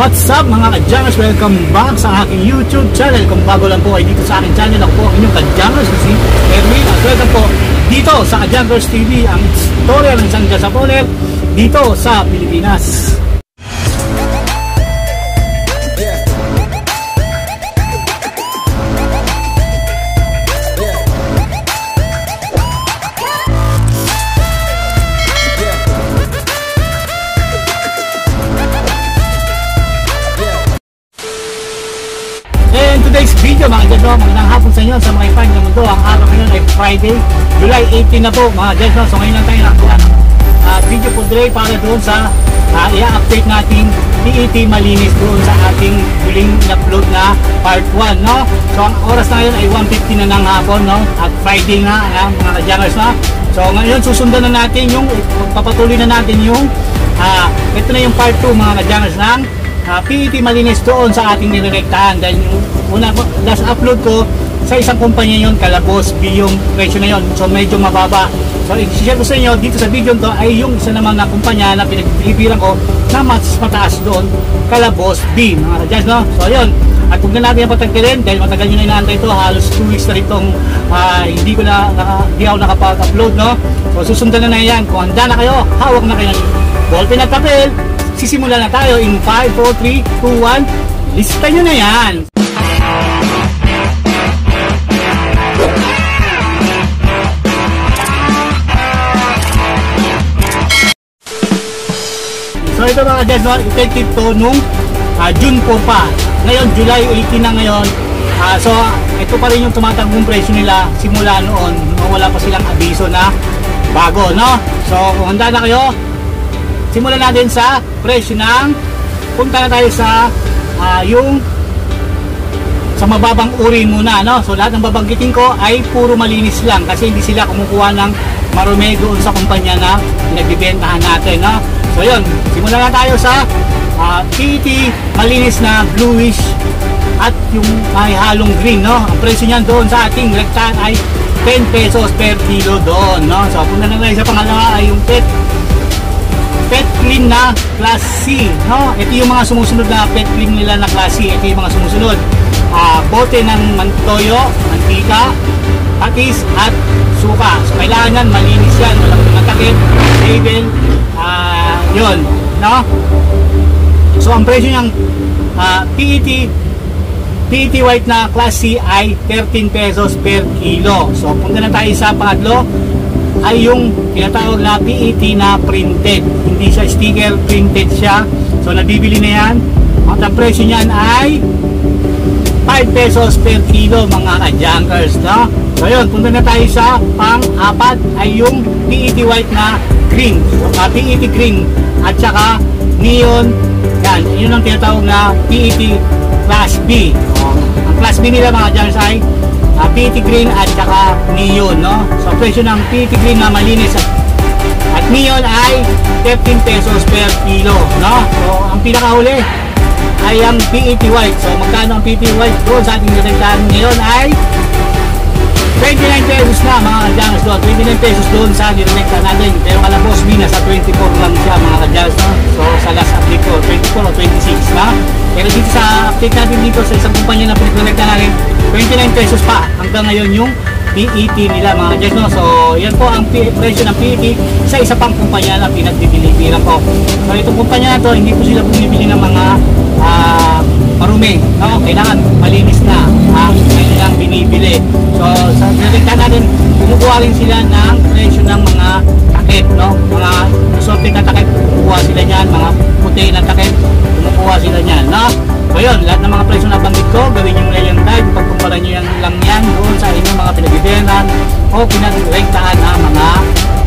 What's up mga ka-Jangers? Welcome back sa aking YouTube channel. Kung bago lang po ay dito sa aking channel, ako po ang inyong ka-Jangers na si Erwin. At welcome po dito sa ka-Jangers TV, ang istorya ng isang jasaponer dito sa Pilipinas. Today's video mga dyan, magandang hapon sa inyo sa mga ipan ng mundo. Ang araw ngayon ay Friday, July 18 na po mga dyan. So ngayon lang tayo nakuha video po today para doon sa i-update natin PET malinis doon sa ating huling upload na part 1, no? So ang oras na ngayon ay 1:50 na ng hapon, no? At Friday na mga ka-Jangers, no? So ngayon susundan na natin yung papatuloy na natin yung ito na yung part 2 mga ka-Jangers ng PET malinis doon sa ating nirerektahan. Dahil yung last upload ko sa isang kumpanya yon, Calabos B yung presyo na yon, so medyo mababa. So i-share ko sa inyo dito sa video to ay yung isa naman na kumpanya na pinagpilipiran ko na mas mataas doon, Calabos B mga ka-Jangers, no? So ayun, at huwag na natin yung patagkalin dahil matagal nyo na inaantay ito, halos 2 weeks na itong hindi ako nakapag-upload, no? So susundan na yan. Kung handa na kayo, hawak na kayo ng ballpen at papel, sisimula na tayo in 5, 4, 3, 2, 1. Lista nyo na yan. So ito mga ka-Jangers, effective to nung June 4 pa. Ngayon July 18 na ngayon. So ito pa rin yung tumatagong presyo nila simula noon, wala pa silang abiso na bago, no? So kung handa na kayo, simulan natin sa presyo ng, punta na tayo sa yung sa mababang uri muna, no? So lahat ng babanggitin ko ay puro malinis lang kasi hindi sila kumukuha ng marumi doon sa kumpanya na pinagbibentahan natin, no? So yun, simulan na tayo sa PET malinis na bluish at yung may halong green, no? Ang presyo niyan doon sa ating rektahan ay 10 pesos per kilo doon, no? So punta na tayo sa pangalawa ay yung pet clean na class C, no? Ito yung mga sumusunod na pet clean nila na class C. Ito yung mga sumusunod, bote ng mantoyo, mantika, patis at suka. So kailangan yan malinis yan, walang matakip, label, yun, no? So ang presyo niyang PET white na class C ay 13 pesos per kilo. So punta na tayo sa pangatlo ay yung tinatawag na PET na printed. Hindi siya sticker, printed siya. So nabibili na yan. Ang presyo niyan ay 5 pesos per kilo mga ka-Jangers, no? So yun, punta na tayo sa pang-apat ay yung PET white na green. So PET green at saka neon. Yan, yun ang tinatawag na PET class B. Ang class B nila mga Jangers ay PET green at saka neon, no? So presyo ng PET green na malinis at neon ay 13 pesos per kilo, no? So ang pinakahuli ay ang PET white. So magkano ang PET white doon sa ating nirektahan ngayon ay 29 pesos na mga ka-Jangers doon. 29 pesos doon sa nirektahan natin. Pero Calabos B nasa 24 lang siya mga ka-Jangers, no? So sa last update ko 24 o 26 na. Pero dito sa update natin dito sa isang kumpanya na pinagkonektahan natin, 29 pesos pa hanggang ngayon yung PET nila mga ka-Jangers, no? So yan po ang presyo ng PET sa isa pang kumpanya na pinagpipilipiran ko. So itong kumpanya na to, hindi po sila bumibili ng mga marumi, no? Kailangan malinis na, kailangan binibili. So sa nirektahan natin, kumukuha rin sila ng presyo ng mga takip, no? Mga assorted na takip, kumukuha sila niyan. Mga puti na takip, kumukuha sila niyan, no? So yun, lahat ng mga presyo na banggit ko, gawin nyo na yung type, pagkumpara nyo lang yan doon sa inyong mga pinagbibenan o pinagrektahan na mga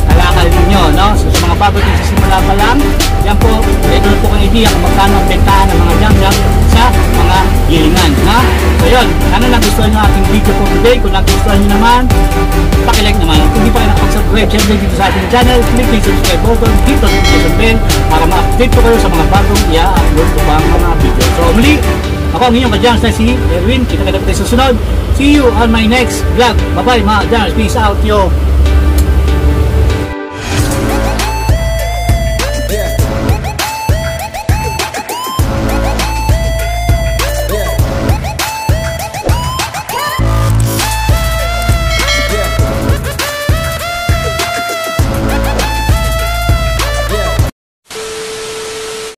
kalakal ninyo, no? So sa mga bago sa simula pa lang, yan po, meron po kang idea kung magkano ang bentahan ng mga jam-jam sa mga gilingan, no? So yun, sana nagustuhan nyo ating video for today. Kung nagustuhan nyo naman, pakilike naman. Kung hindi pa kayo nakapag-subscribe, syempre dito sa ating channel, click yung subscribe button, hit the notification bell para ma-update ko kayo sa mga bagong i-upload ko pang mga video. So muli, ako ang inyong ka-Jangers na si Erwin. Kita-kita tayo susunod. See you on my next vlog. Bye-bye mga Jangers. Peace out, yo.